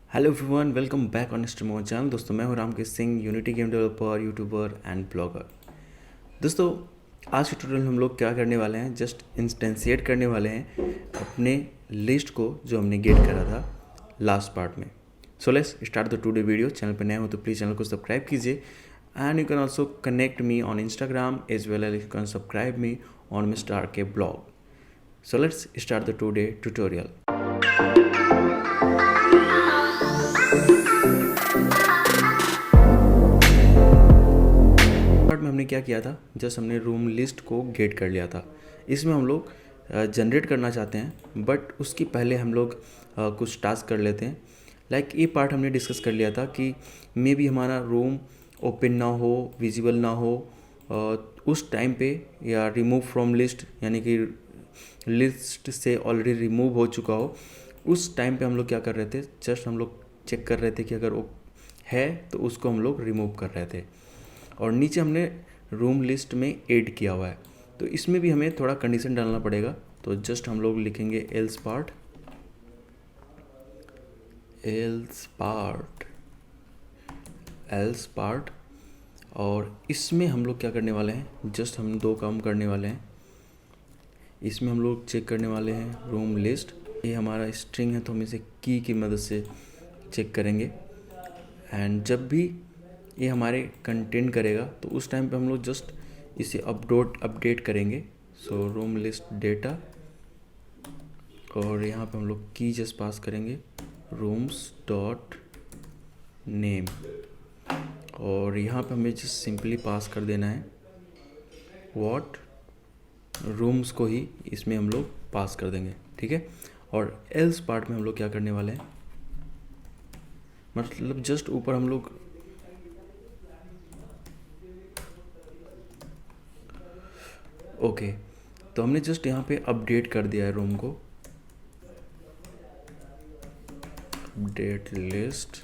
Hello everyone, welcome back on Streamo channel. दोस्तों मैं हूं Ramkesh Singh, Unity game developer, YouTuber and blogger. दोस्तों आज के ट्यूटोरियल में हम लोग क्या करने वाले हैं, जस्ट इंस्टेंशिएट करने वाले हैं अपने लिस्ट को जो हमने गेट करा था लास्ट पार्ट में। So let's start the today video. Channel पर नए हो तो प्लीज़ चैनल को सब्सक्राइब कीजिए and you can also connect me on Instagram as well as you can subscribe me on mister R K blog. So let's start the today tutorial. Part में हमने क्या किया था, जस्ट हमने room list को gate कर लिया था। इसमें हम लोग जनरेट करना चाहते हैं, बट उसकी पहले हम लोग कुछ टास्क कर लेते हैं। लाइक ये पार्ट हमने डिस्कस कर लिया था कि मे बी हमारा रूम ओपन ना हो, विजिबल ना हो उस टाइम पे, या रिमूव फ्रॉम लिस्ट यानी कि लिस्ट से ऑलरेडी रिमूव हो चुका हो, उस टाइम पे हम लोग क्या कर रहे थे, जस्ट हम लोग चेक कर रहे थे कि अगर वो है तो उसको हम लोग रिमूव कर रहे थे। और नीचे हमने रूम लिस्ट में ऐड किया हुआ है, तो इसमें भी हमें थोड़ा कंडीशन डालना पड़ेगा। तो जस्ट हम लोग लिखेंगे एल्स पार्ट एल्स पार्ट। और इसमें हम लोग क्या करने वाले हैं, जस्ट हम दो काम करने वाले हैं। इसमें हम लोग चेक करने वाले हैं रूम लिस्ट। ये हमारा स्ट्रिंग है तो हम इसे की मदद से चेक करेंगे। एंड जब भी ये हमारे कंटेंट करेगा तो उस टाइम पे हम लोग जस्ट इसे अपडेट करेंगे। सो रूम लिस्ट डेटा, और यहाँ पे हम लोग की जस्ट पास करेंगे रूम्स डॉट नेम, और यहाँ पे हमें जस्ट सिंपली पास कर देना है व्हाट रूम्स को ही इसमें हम लोग पास कर देंगे, ठीक है। और एल्स पार्ट में हम लोग क्या करने वाले हैं, मतलब जस्ट ऊपर हम लोग ओके तो हमने जस्ट यहाँ पे अपडेट कर दिया है रूम को, अपडेट लिस्ट।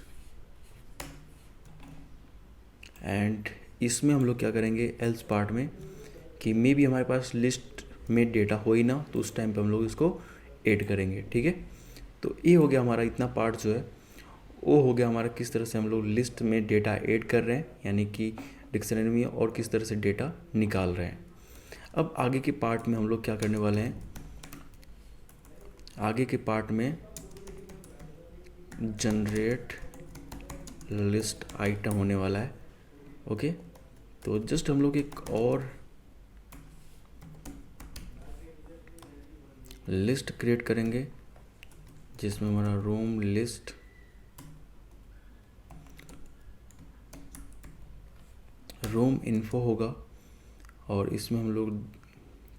एंड इसमें हम लोग क्या करेंगे एल्स पार्ट में कि मे बी हमारे पास लिस्ट में डेटा हो ही ना, तो उस टाइम पे हम लोग इसको ऐड करेंगे, ठीक है। तो ये हो गया हमारा इतना पार्ट जो है, वो हो गया हमारा किस तरह से हम लोग लिस्ट में डेटा ऐड कर रहे हैं, यानी कि डिक्शनरी में, और किस तरह से डेटा निकाल रहे हैं। अब आगे के पार्ट में हम लोग क्या करने वाले हैं, आगे के पार्ट में जनरेट लिस्ट आइटम होने वाला है। ओके तो जस्ट हम लोग एक और लिस्ट क्रिएट करेंगे जिसमें हमारा रूम लिस्ट रूम इन्फो होगा, और इसमें हम लोग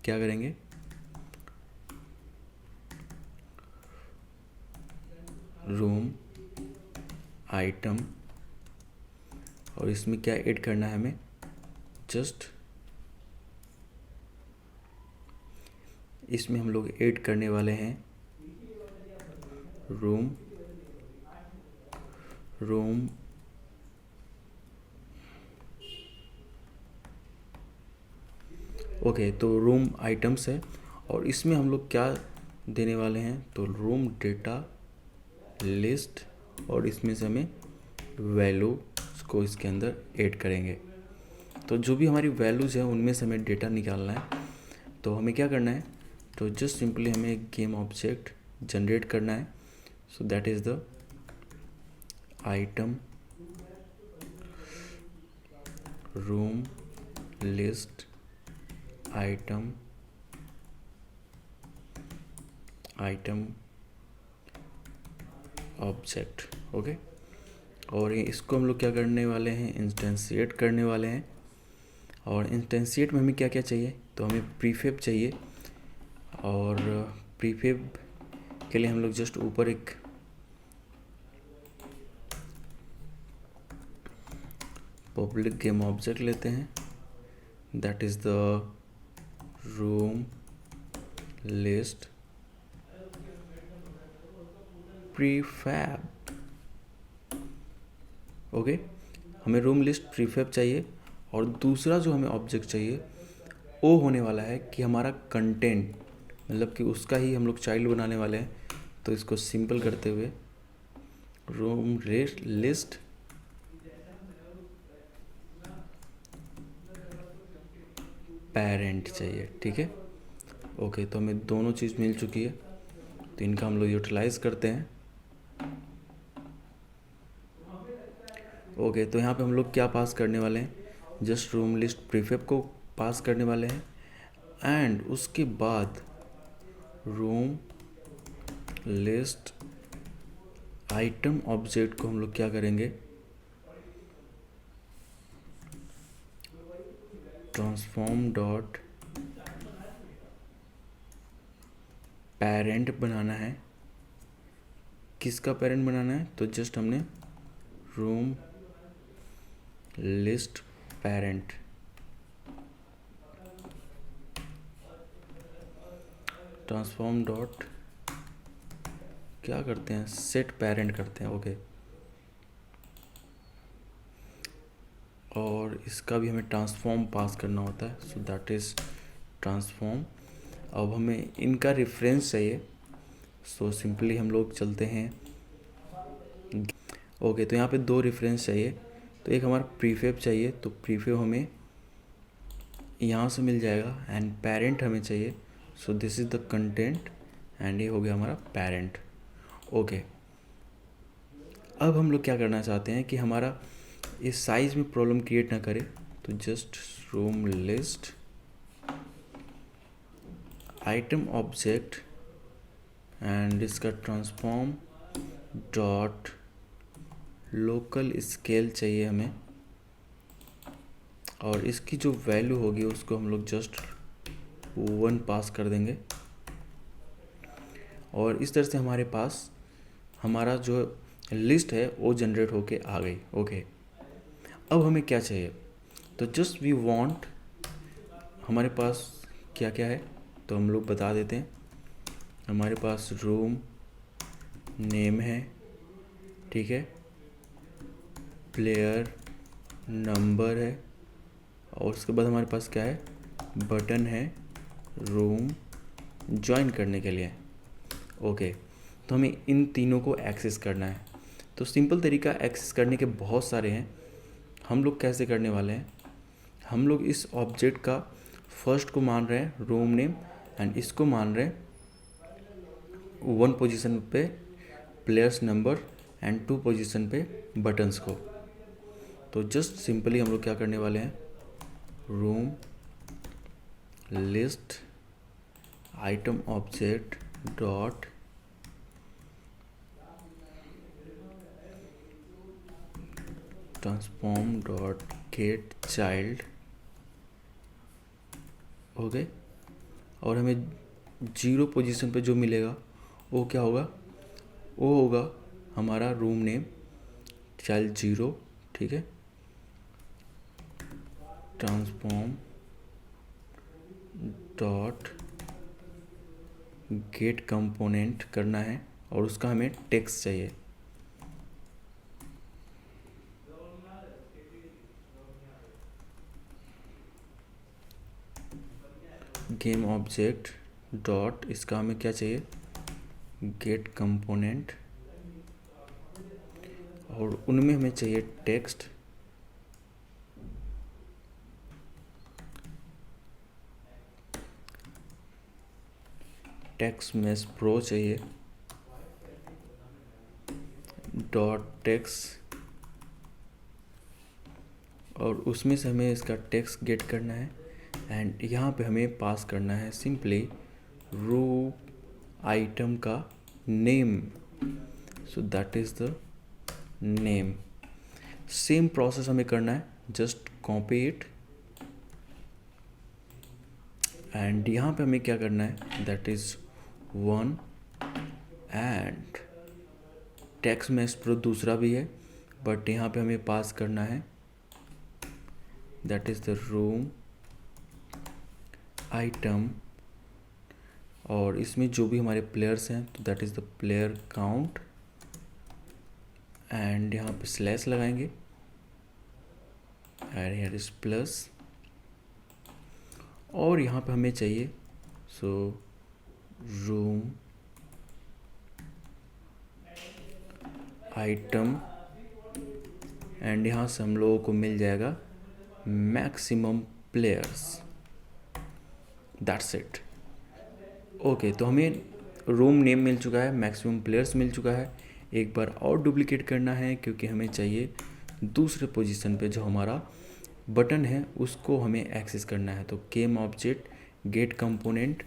क्या करेंगे, रूम आइटम, और इसमें क्या ऐड करना है हमें, जस्ट इसमें हम लोग ऐड करने वाले हैं रूम ओके तो रूम आइटम्स है, और इसमें हम लोग क्या देने वाले हैं, तो रूम डेटा लिस्ट, और इसमें से हमें वैल्यू को इसके अंदर ऐड करेंगे। तो जो भी हमारी वैल्यूज़ हैं उनमें से हमें डेटा निकालना है। तो हमें क्या करना है, तो जस्ट सिंपली हमें एक गेम ऑब्जेक्ट जनरेट करना है। So that is the item room list item object. Okay और इसको हम लोग क्या करने वाले हैं, इंस्टेंशिएट करने वाले हैं। और इंस्टेंशिएट में हमें क्या क्या चाहिए, तो हमें प्रीफेब चाहिए, और प्रीफेब के लिए हम लोग जस्ट ऊपर एक पब्लिक गेम ऑब्जेक्ट लेते हैं, that is the room list prefab. Okay हमें रूम लिस्ट प्रीफैब चाहिए, और दूसरा जो हमें ऑब्जेक्ट चाहिए वो होने वाला है कि हमारा कंटेंट, मतलब कि उसका ही हम लोग चाइल्ड बनाने वाले हैं। तो इसको सिंपल करते हुए रूम लिस्ट पेरेंट चाहिए, ठीक है। ओके, तो हमें दोनों चीज़ मिल चुकी है, तो इनका हम लोग यूटिलाइज़ करते हैं। ओके, तो यहाँ पे हम लोग क्या पास करने वाले हैं, जस्ट रूम लिस्ट प्रीफेब को पास करने वाले हैं, एंड उसके बाद रूम लिस्ट आइटम ऑब्जेक्ट को हम लोग क्या करेंगे, ट्रांसफॉर्म डॉट पेरेंट बनाना है। किसका पेरेंट बनाना है, तो जस्ट हमने room list parent, transform dot क्या करते हैं, सेट पेरेंट करते हैं। ओके, और इसका भी हमें ट्रांसफॉर्म पास करना होता है, सो दैट इज़ ट्रांसफॉर्म। अब हमें इनका रेफरेंस चाहिए, सो सिंपली हम लोग चलते हैं। ओके, तो यहाँ पे दो रेफरेंस चाहिए, तो एक हमारा प्रीफेब चाहिए, तो प्रीफेब हमें यहाँ से मिल जाएगा, एंड पेरेंट हमें चाहिए, so this is the content, and ये हो गया हमारा पेरेंट। ओके, अब हम लोग क्या करना चाहते हैं कि हमारा इस साइज़ में प्रॉब्लम क्रिएट ना करे, तो just room list item object and इसका ट्रांसफॉर्म डॉट लोकल स्केल चाहिए हमें, और इसकी जो वैल्यू होगी उसको हम लोग जस्ट 1 पास कर देंगे, और इस तरह से हमारे पास हमारा जो लिस्ट है वो जनरेट होके आ गई। ओके, अब हमें क्या चाहिए, तो जस्ट वी वांट, हमारे पास क्या क्या है तो हम लोग बता देते हैं। हमारे पास रूम नेम है, ठीक है, प्लेयर नंबर है, और उसके बाद हमारे पास क्या है, बटन है रूम ज्वाइन करने के लिए। ओके, तो हमें इन तीनों को एक्सेस करना है। तो सिंपल तरीका एक्सेस करने के बहुत सारे हैं। हम लोग कैसे करने वाले हैं, हम लोग इस ऑब्जेक्ट का फर्स्ट को मान रहे हैं रूम नेम, एंड इसको मान रहे हैं 1 पोजीशन पे प्लेयर्स नंबर एंड 2 पोजीशन पे बटन्स को। तो जस्ट सिंपली हम लोग क्या करने वाले हैं, room list item object dot transform dot gate child. Okay, और हमें 0 पोजीशन पे जो मिलेगा वो क्या होगा, वो होगा हमारा रूम नेम चाइल्ड 0, ठीक है, ट्रांसफॉर्म डॉट गेट कंपोनेंट करना है, और उसका हमें टेक्स्ट चाहिए। गेम ऑब्जेक्ट डॉट, इसका हमें क्या चाहिए, गेट कंपोनेंट, और उनमें हमें चाहिए टेक्स्ट, टेक्स्ट मैस प्रो चाहिए, डॉट टेक्स्ट, और उसमें से हमें इसका टेक्स्ट गेट करना है, एंड यहाँ पे हमें पास करना है सिंपली रू आइटम का name, so that is the name. Same process हमें करना है, जस्ट कॉपी इट, एंड यहाँ पे हमें क्या करना है, that is 1, and text mass pro दूसरा भी है, बट यहाँ पे हमें पास करना है that is the room item, और इसमें जो भी हमारे प्लेयर्स हैं तो that is the player count, and यहाँ पे स्लैश लगाएंगे, एंड हियर इज प्लस, और यहाँ पे हमें चाहिए सो रूम आइटम एंड यहाँ से हम लोगों को मिल जाएगा maximum players, that's it. Okay, तो हमें रूम नेम मिल चुका है, मैक्सिमम प्लेयर्स मिल चुका है। एक बार और डुप्लीकेट करना है क्योंकि हमें चाहिए दूसरे पोजीशन पे जो हमारा बटन है उसको हमें एक्सेस करना है। तो गेम ऑब्जेक्ट गेट कंपोनेंट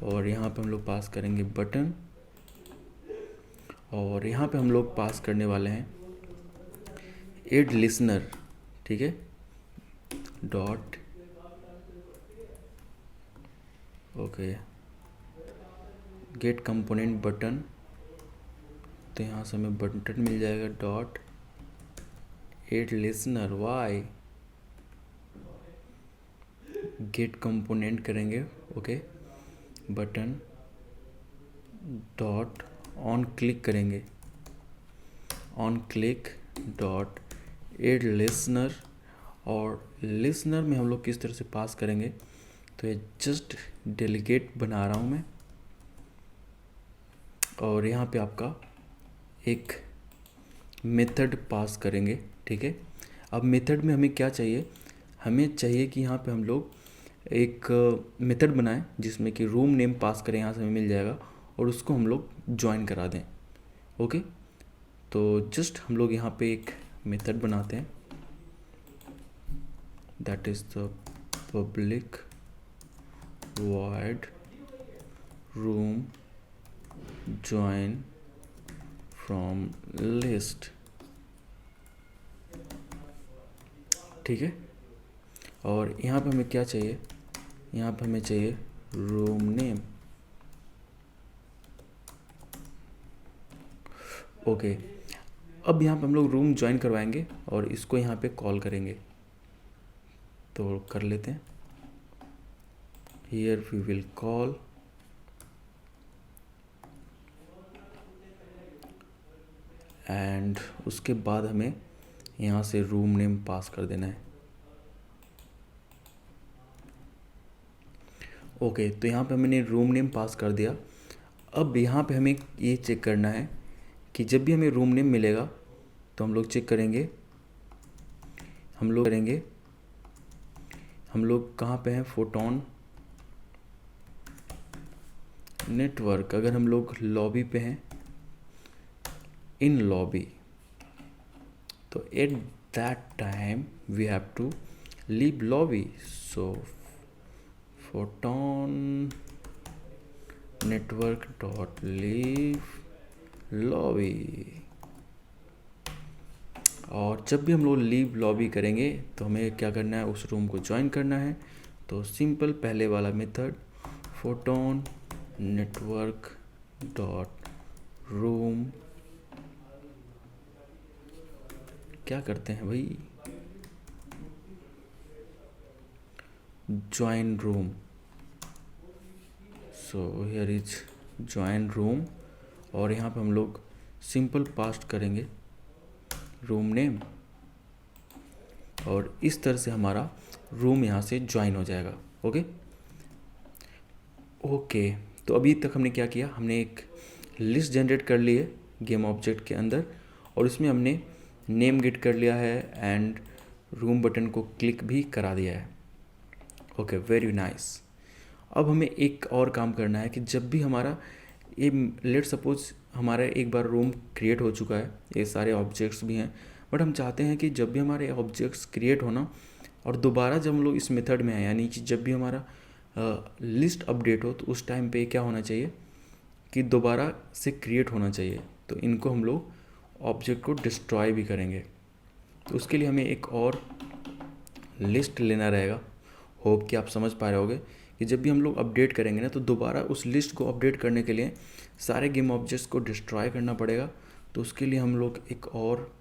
और यहाँ पे हम लोग पास करेंगे बटन और यहाँ पे हम लोग पास करने वाले हैं एड लिसनर, ठीक है, dot okay get component button. तो यहाँ से हमें बटन मिल जाएगा dot add listener Y get component करेंगे okay button dot on click करेंगे on click dot add listener. और लिसनर में हम लोग किस तरह से पास करेंगे, तो ये जस्ट डेलीगेट बना रहा हूँ मैं और यहाँ पे आपका एक मेथड पास करेंगे, ठीक है। अब मेथड में हमें क्या चाहिए, हमें चाहिए कि यहाँ पे हम लोग एक मेथड बनाएं जिसमें कि रूम नेम पास करें, यहाँ से हमें मिल जाएगा और उसको हम लोग ज्वाइन करा दें। ओके, तो जस्ट हम लोग यहाँ पे एक मेथड बनाते हैं that is the public void room join from list, ठीक है। और यहाँ पे हमें क्या चाहिए, यहाँ पे हमें चाहिए रूम नेम ओके। अब यहाँ पे हम लोग रूम ज्वाइन करवाएंगे और इसको यहाँ पे कॉल करेंगे, तो कर लेते हैं। Here we will call and उसके बाद हमें यहाँ से रूम नेम पास कर देना है। ओके, तो यहाँ पे मैंने रूम नेम पास कर दिया। अब यहाँ पे हमें ये चेक करना है कि जब भी हमें रूम नेम मिलेगा तो हम लोग चेक करेंगे, हम लोग कहाँ पे हैं, फोटोन नेटवर्क। अगर हम लोग लॉबी पे हैं, इन लॉबी, तो at that time we have to leave lobby. So photon network dot leave lobby. और जब भी हम लोग लीव लॉबी करेंगे तो हमें क्या करना है, उस रूम को ज्वाइन करना है। तो सिंपल पहले वाला method photon network dot room, क्या करते हैं भाई, join room. So here is join room और यहाँ पे हम लोग सिंपल पास्ट करेंगे रूम नेम और इस तरह से हमारा रूम यहाँ से ज्वाइन हो जाएगा। ओके ओके, तो अभी तक हमने क्या किया, हमने एक लिस्ट जनरेट कर ली है गेम ऑब्जेक्ट के अंदर और इसमें हमने नेम गेट कर लिया है एंड रूम बटन को क्लिक भी करा दिया है। Okay, very nice. अब हमें एक और काम करना है कि जब भी हमारा ये लेट सपोज हमारा एक बार रूम क्रिएट हो चुका है, ये सारे ऑब्जेक्ट्स भी हैं, बट हम चाहते हैं कि जब भी हमारे ऑब्जेक्ट्स क्रिएट होना और दोबारा जब हम लोग इस मेथड में आए, यानी कि जब भी हमारा लिस्ट अपडेट हो तो उस टाइम पे क्या होना चाहिए कि दोबारा से क्रिएट होना चाहिए। तो इनको हम लोग ऑब्जेक्ट को डिस्ट्रॉय भी करेंगे, तो उसके लिए हमें एक और लिस्ट लेना रहेगा। होप कि आप समझ पा रहे होगे कि जब भी हम लोग अपडेट करेंगे ना तो दोबारा उस लिस्ट को अपडेट करने के लिए सारे गेम ऑब्जेक्ट्स को डिस्ट्रॉय करना पड़ेगा। तो उसके लिए हम लोग एक और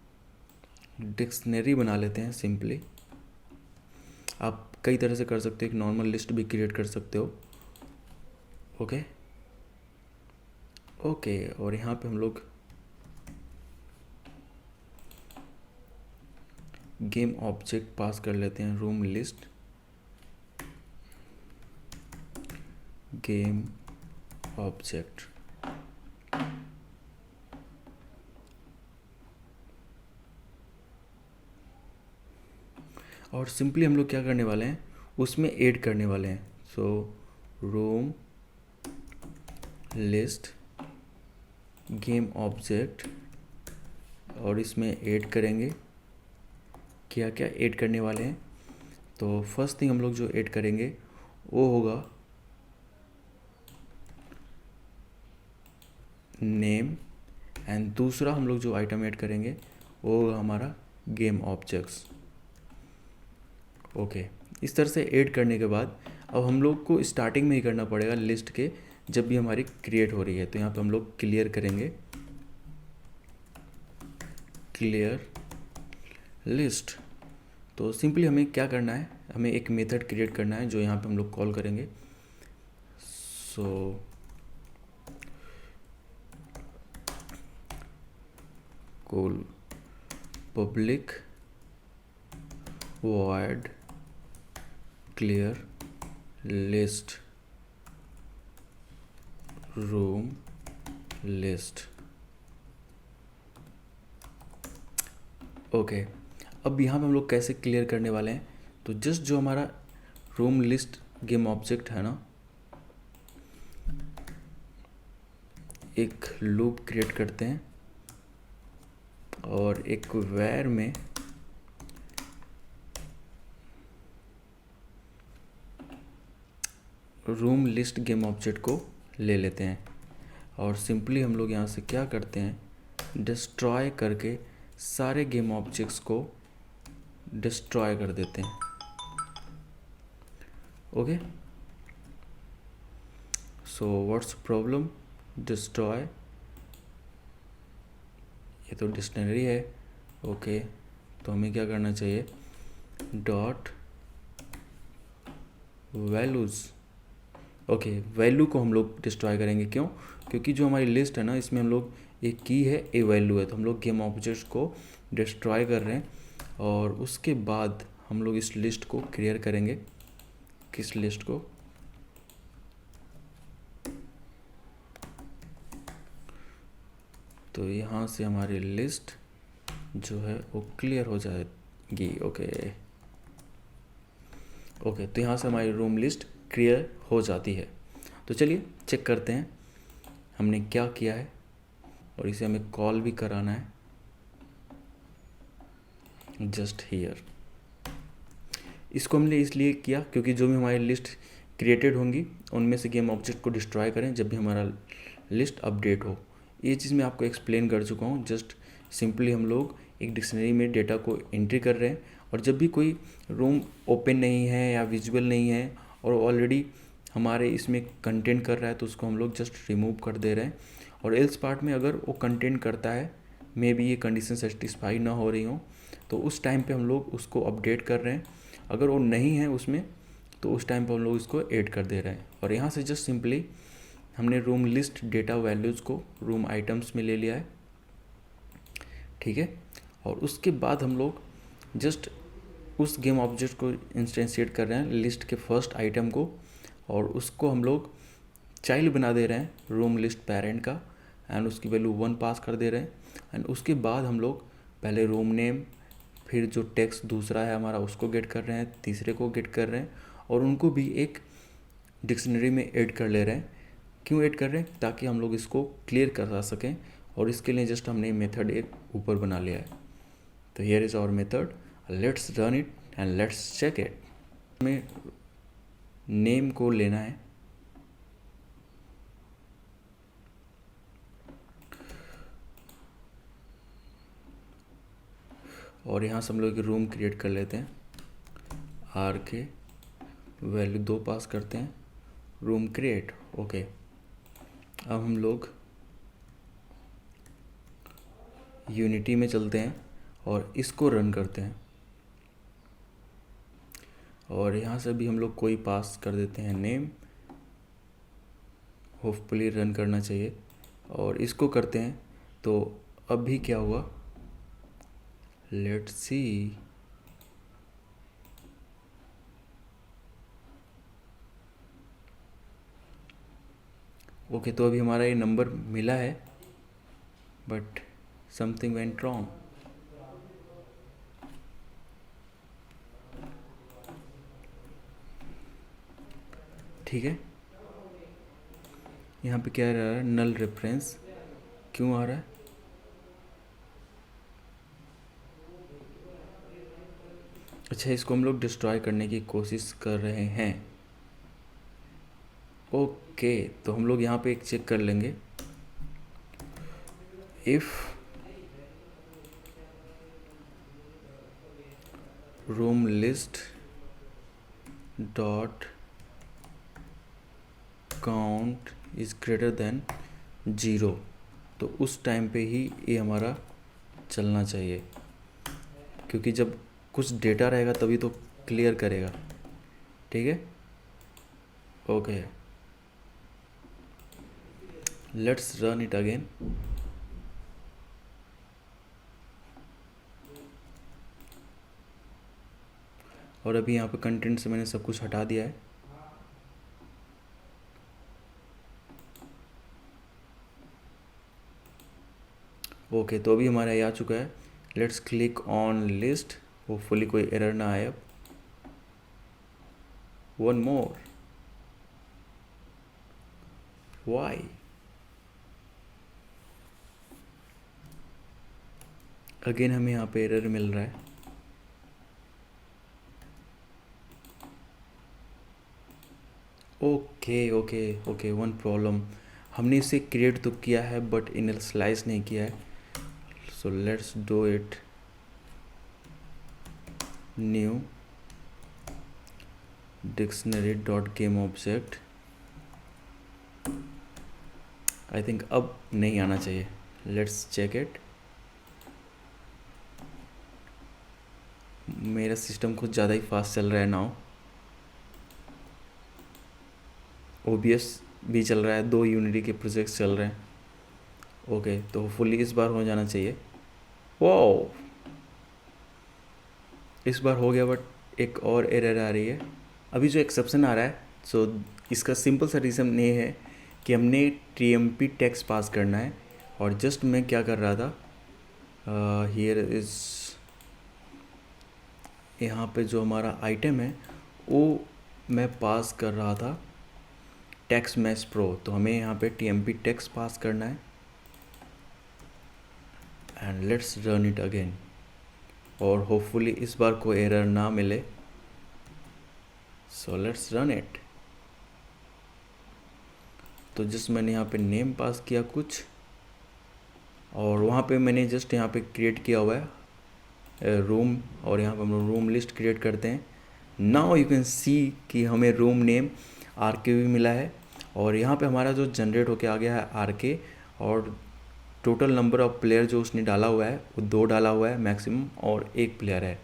डिक्शनरी बना लेते हैं। सिंपली आप कई तरह से कर सकते हो, एक नॉर्मल लिस्ट भी क्रिएट कर सकते हो। ओके ओके, और यहाँ पे हम लोग गेम ऑब्जेक्ट पास कर लेते हैं, रूम लिस्ट गेम ऑब्जेक्ट। और सिंपली हम लोग क्या करने वाले हैं, उसमें ऐड करने वाले हैं। सो रूम लिस्ट गेम ऑब्जेक्ट, और इसमें ऐड करेंगे क्या क्या ऐड करने वाले हैं। तो फर्स्ट थिंग हम लोग जो ऐड करेंगे वो होगा नेम, एंड दूसरा हम लोग जो आइटम ऐड करेंगे वो होगा हमारा गेम ऑब्जेक्ट्स। ओके, इस तरह से ऐड करने के बाद अब हम लोग को स्टार्टिंग में ही करना पड़ेगा लिस्ट के, जब भी हमारी क्रिएट हो रही है। तो यहाँ पे हम लोग क्लियर करेंगे, क्लियर लिस्ट। तो सिंपली हमें क्या करना है, हमें एक मेथड क्रिएट करना है जो यहाँ पे हम लोग कॉल करेंगे। So call public void clear list room list। Okay, अब यहाँ पे हम लोग कैसे क्लियर करने वाले हैं, तो जस्ट जो हमारा रूम लिस्ट गेम ऑब्जेक्ट है ना, एक लूप क्रिएट करते हैं और एक वेर में रूम लिस्ट गेम ऑब्जेक्ट को ले लेते हैं और सिंपली हम लोग यहाँ से क्या करते हैं, डिस्ट्रॉय करके सारे गेम ऑब्जेक्ट्स को डिस्ट्रॉय कर देते हैं। Okay, so what's problem, destroy, ये तो डिक्शनरी है। ओके, तो हमें क्या करना चाहिए, डॉट वैल्यूज़। ओके, वैल्यू को हम लोग डिस्ट्रॉय करेंगे, क्यों, क्योंकि जो हमारी लिस्ट है ना, इसमें हम लोग एक की है, ए वैल्यू है, तो हम लोग गेम ऑब्जेक्ट्स को डिस्ट्रॉय कर रहे हैं। और उसके बाद हम लोग इस लिस्ट को क्लियर करेंगे, किस लिस्ट को, तो यहाँ से हमारी लिस्ट जो है वो क्लियर हो जाएगी। ओके ओके, तो यहाँ से हमारी रूम लिस्ट क्लियर हो जाती है। तो चलिए चेक करते हैं हमने क्या किया है, और इसे हमें कॉल भी कराना है जस्ट हियर। इसको हमने इसलिए किया क्योंकि जो भी हमारी लिस्ट क्रिएटेड होंगी उनमें से गेम ऑब्जेक्ट को डिस्ट्रॉय करें जब भी हमारा लिस्ट अपडेट हो। ये चीज़ मैं आपको एक्सप्लेन कर चुका हूँ। जस्ट सिंपली हम लोग एक डिक्शनरी में डेटा को एंट्री कर रहे हैं, और जब भी कोई रूम ओपन नहीं है या विजुअल नहीं है और ऑलरेडी हमारे इसमें कंटेंट कर रहा है, तो उसको हम लोग जस्ट रिमूव कर दे रहे हैं। और एल्स पार्ट में अगर वो कंटेंट करता है, मे बी ये कंडीशन सेटिस्फाई ना हो रही हो, तो उस टाइम पे हम लोग उसको अपडेट कर रहे हैं। अगर वो नहीं है उसमें, तो उस टाइम पर हम लोग इसको ऐड कर दे रहे हैं। और यहाँ से जस्ट सिंपली हमने रूम लिस्ट डेटा वैल्यूज़ को रूम आइटम्स में ले लिया है, ठीक है। और उसके बाद हम लोग जस्ट उस गेम ऑब्जेक्ट को इंस्टेंशिएट कर रहे हैं लिस्ट के फर्स्ट आइटम को, और उसको हम लोग चाइल्ड बना दे रहे हैं रूम लिस्ट पेरेंट का, एंड उसकी वैल्यू 1 पास कर दे रहे हैं। एंड उसके बाद हम लोग पहले रूम नेम, फिर जो टेक्स्ट दूसरा है हमारा उसको गेट कर रहे हैं, तीसरे को गेट कर रहे हैं, और उनको भी एक डिक्शनरी में ऐड कर ले रहे हैं। क्यों ऐड कर रहे हैं, ताकि हम लोग इसको क्लियर करा सकें, और इसके लिए जस्ट हमने मेथड एक ऊपर बना लिया है। तो here is our method, let's run it and let's check it. हमें नेम को लेना है, और यहाँ से हम लोग रूम क्रिएट कर लेते हैं। आर के वैल्यू 2 पास करते हैं, रूम क्रिएट। ओके, अब हम लोग यूनिटी में चलते हैं और इसको रन करते हैं, और यहाँ से भी हम लोग कोई पास कर देते हैं नेम। होपफुली रन करना चाहिए, और इसको करते हैं। तो अब भी क्या हुआ, लेट्स सी। ओके, तो अभी हमारा ये नंबर मिला है, बट समथिंग वेंट रॉन्ग। ठीक है, यहाँ पे क्या आ रहा है, नल रेफरेंस क्यों आ रहा है? अच्छा, इसको हम लोग डिस्ट्रॉय करने की कोशिश कर रहे हैं। ओके, तो हम लोग यहाँ पे एक चेक कर लेंगे, if room list dot count is greater than 0, तो उस टाइम पे ही ये हमारा चलना चाहिए, क्योंकि जब कुछ डेटा रहेगा तभी तो क्लियर करेगा। ठीक है, okay, let's run it again. और अभी यहाँ पे कंटेंट से मैंने सब कुछ हटा दिया है। ओके, तो अभी हमारा ये आ चुका है। Let's click on list, hopefully कोई एरर ना आए। अब वन मोर, वाई? अगेन हमें यहाँ पे एरर मिल रहा है। Okay okay okay, one problem, हमने इसे क्रिएट तो किया है बट इनिशियलाइज नहीं किया है। So let's do it, new dictionary dot game object. I think अब नहीं आना चाहिए, लेट्स चेक इट। मेरा सिस्टम कुछ ज़्यादा ही फास्ट चल रहा है नाउ। OBS भी चल रहा है, 2 यूनिटी के प्रोजेक्ट्स चल रहे हैं। ओके, तो होपफुली इस बार हो जाना चाहिए। वाओ, इस बार हो गया, बट एक और एरर आ रही है। अभी जो एक्सेप्शन आ रहा है, सो इसका सिंपल सा रीज़न ये है कि हमने TMP टैक्स पास करना है। और जस्ट मैं क्या कर रहा था, हियर इज़, यहाँ पे जो हमारा आइटम है वो मैं पास कर रहा था टैक्स मैच प्रो, तो हमें यहाँ पे TMP टैक्स पास करना है। And let's run it again, और होपफुली इस बार कोई एरर ना मिले। So let's run it. तो जस्ट मैंने यहाँ पे नेम पास किया कुछ, और वहाँ पे मैंने जस्ट यहाँ पे क्रिएट किया हुआ है रूम, और यहाँ पे हम लोग रूम लिस्ट क्रिएट करते हैं। नाउ यू कैन सी कि हमें रूम नेम RK भी मिला है, और यहाँ पे हमारा जो जनरेट होके आ गया है RK, और टोटल नंबर ऑफ प्लेयर जो उसने डाला हुआ है वो 2 डाला हुआ है मैक्सिमम, और 1 प्लेयर है।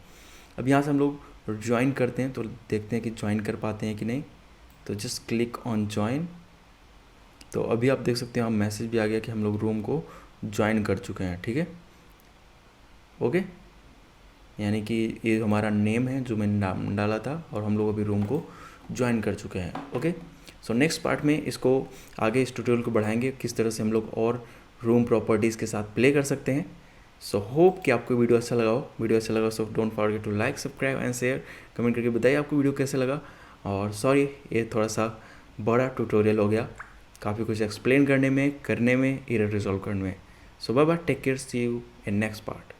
अब यहाँ से हम लोग ज्वाइन करते हैं, तो देखते हैं कि ज्वाइन कर पाते हैं कि नहीं। तो जस्ट क्लिक ऑन ज्वाइन। तो अभी आप देख सकते हैं, हम मैसेज भी आ गया कि हम लोग रूम को ज्वाइन कर चुके हैं। ठीक है, ओके, यानी कि ये हमारा नेम है जो मैंने नाम डाला था, और हम लोग अभी रूम को ज्वाइन कर चुके हैं। ओके, सो नेक्स्ट पार्ट में इसको आगे इस ट्यूटोरियल को बढ़ाएंगे, किस तरह से हम लोग और रूम प्रॉपर्टीज़ के साथ प्ले कर सकते हैं। सो होप कि आपको वीडियो अच्छा लगा हो। वीडियो अच्छा लगा so don't forget to like, subscribe and share. Comment करके बताइए आपको वीडियो कैसे लगा। और सॉरी, ये थोड़ा सा बड़ा ट्यूटोरियल हो गया, काफ़ी कुछ एक्सप्लेन करने में, करने में, एरर रिजॉल्व करने में। So bye bye, take care, see you in next part.